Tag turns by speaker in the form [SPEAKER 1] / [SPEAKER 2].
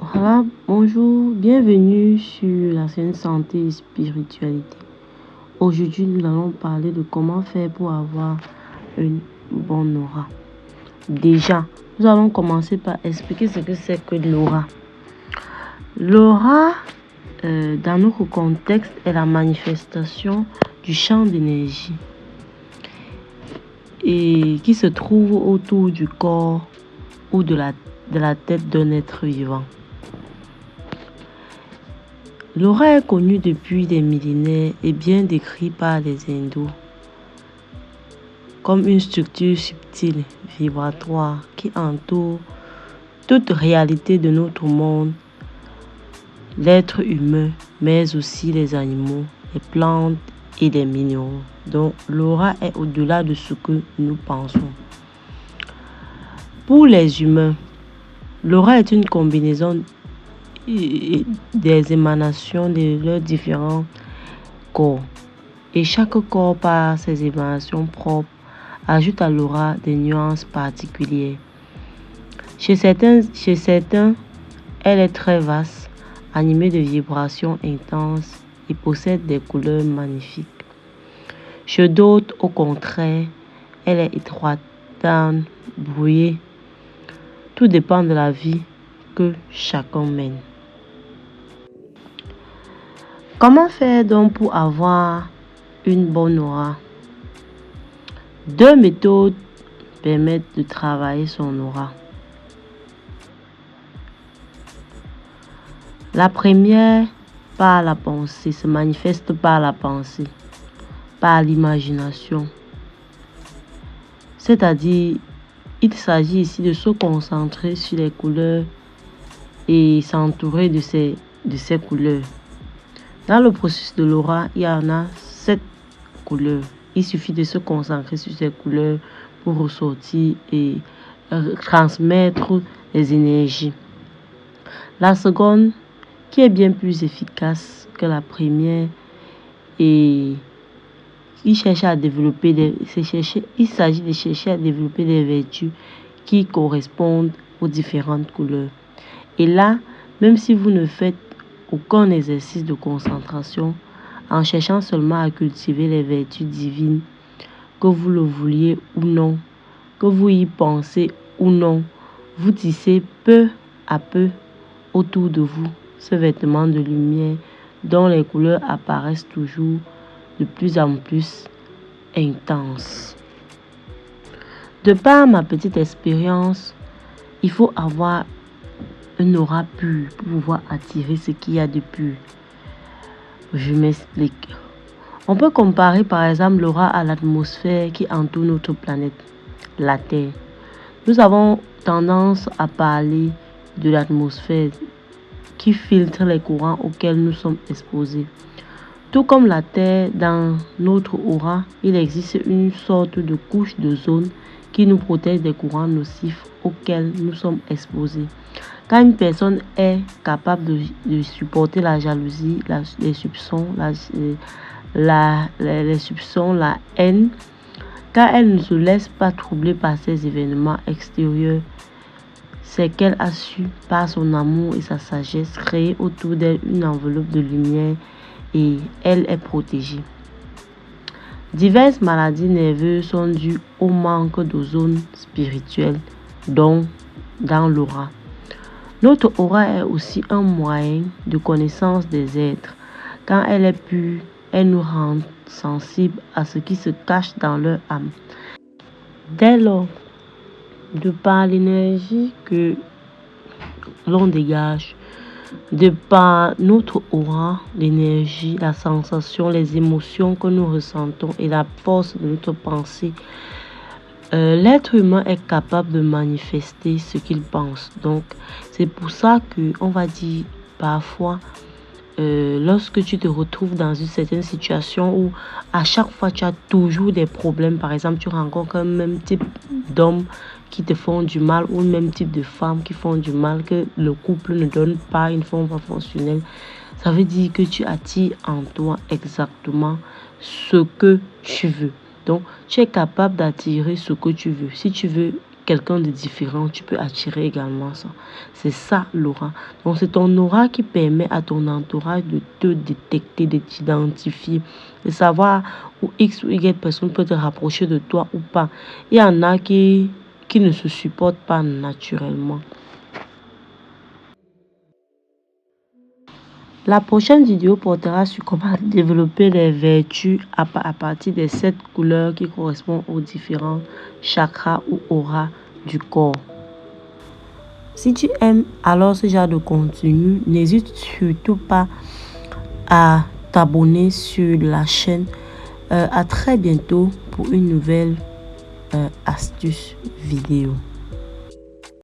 [SPEAKER 1] Voilà, bonjour, bienvenue sur la scène santé et spiritualité. Aujourd'hui, nous allons parler de comment faire pour avoir une bonne aura. Déjà, nous allons commencer par expliquer ce que c'est que l'aura. L'aura, dans notre contexte, est la manifestation du champ d'énergie et qui se trouve autour du corps ou de la tête d'un être vivant. L'aura est connue depuis des millénaires et bien décrite par les hindous comme une structure subtile, vibratoire, qui entoure toute réalité de notre monde, l'être humain, mais aussi les animaux, les plantes et les minéraux. Donc l'aura est au-delà de ce que nous pensons. Pour les humains, l'aura est une combinaison des émanations de leurs différents corps. Et chaque corps, par ses émanations propres, ajoute à l'aura des nuances particulières. Chez certains, elle est très vaste, animée de vibrations intenses et possède des couleurs magnifiques. Chez d'autres, au contraire, elle est étroite, terne, brouillée. Tout dépend de la vie que chacun mène. Comment faire donc pour avoir une bonne aura? 2 méthodes permettent de travailler son aura. La première, par la pensée, se manifeste par la pensée, par l'imagination. C'est-à-dire, il s'agit ici de se concentrer sur les couleurs et s'entourer de ces couleurs. Dans le processus de l'aura, il y en a 7 couleurs. Il suffit de se concentrer sur ces couleurs pour ressortir et transmettre les énergies. La seconde, qui est bien plus efficace que la première, et il s'agit de chercher à développer des vertus qui correspondent aux différentes couleurs. Et là, même si vous ne faites aucun exercice de concentration, en cherchant seulement à cultiver les vertus divines, que vous le vouliez ou non, que vous y pensez ou non, vous tissez peu à peu autour de vous ce vêtement de lumière dont les couleurs apparaissent toujours de plus en plus intenses. De par ma petite expérience, il faut avoir une aura pure pour pouvoir attirer ce qu'il y a de pur. Je m'explique. On peut comparer par exemple l'aura à l'atmosphère qui entoure notre planète, la Terre. Nous avons tendance à parler de l'atmosphère qui filtre les courants auxquels nous sommes exposés. Tout comme la Terre, dans notre aura, il existe une sorte de couche d'ozone qui nous protège des courants nocifs auxquels nous sommes exposés. Quand une personne est capable de supporter la jalousie, les soupçons, la haine, quand elle ne se laisse pas troubler par ces événements extérieurs, c'est qu'elle a su, par son amour et sa sagesse, créer autour d'elle une enveloppe de lumière et elle est protégée. Diverses maladies nerveuses sont dues au manque d'ozone spirituel, donc dans l'aura. Notre aura est aussi un moyen de connaissance des êtres. Quand elle est pure, elle nous rend sensibles à ce qui se cache dans leur âme. Dès lors, de par l'énergie que l'on dégage, de par notre aura, l'énergie, la sensation, les émotions que nous ressentons et la force de notre pensée, l'être humain est capable de manifester ce qu'il pense. Donc, c'est pour ça qu'on va dire parfois, lorsque tu te retrouves dans une certaine situation où à chaque fois tu as toujours des problèmes, par exemple tu rencontres un même type d'hommes qui te font du mal ou le même type de femmes qui font du mal, que le couple ne donne pas une forme fonctionnelle, ça veut dire que tu attires en toi exactement ce que tu veux. Donc tu es capable d'attirer ce que tu veux. Si tu veux quelqu'un de différent, tu peux attirer également ça. C'est ça l'aura. Donc c'est ton aura qui permet à ton entourage de te détecter, de t'identifier, de savoir où X ou Y personne peut te rapprocher de toi ou pas. Il y en a qui ne se supportent pas naturellement. La prochaine vidéo portera sur comment développer les vertus à partir des 7 couleurs qui correspondent aux différents chakras ou auras du corps. Si tu aimes alors ce genre de contenu, n'hésite surtout pas à t'abonner sur la chaîne. À très bientôt pour une nouvelle astuce vidéo.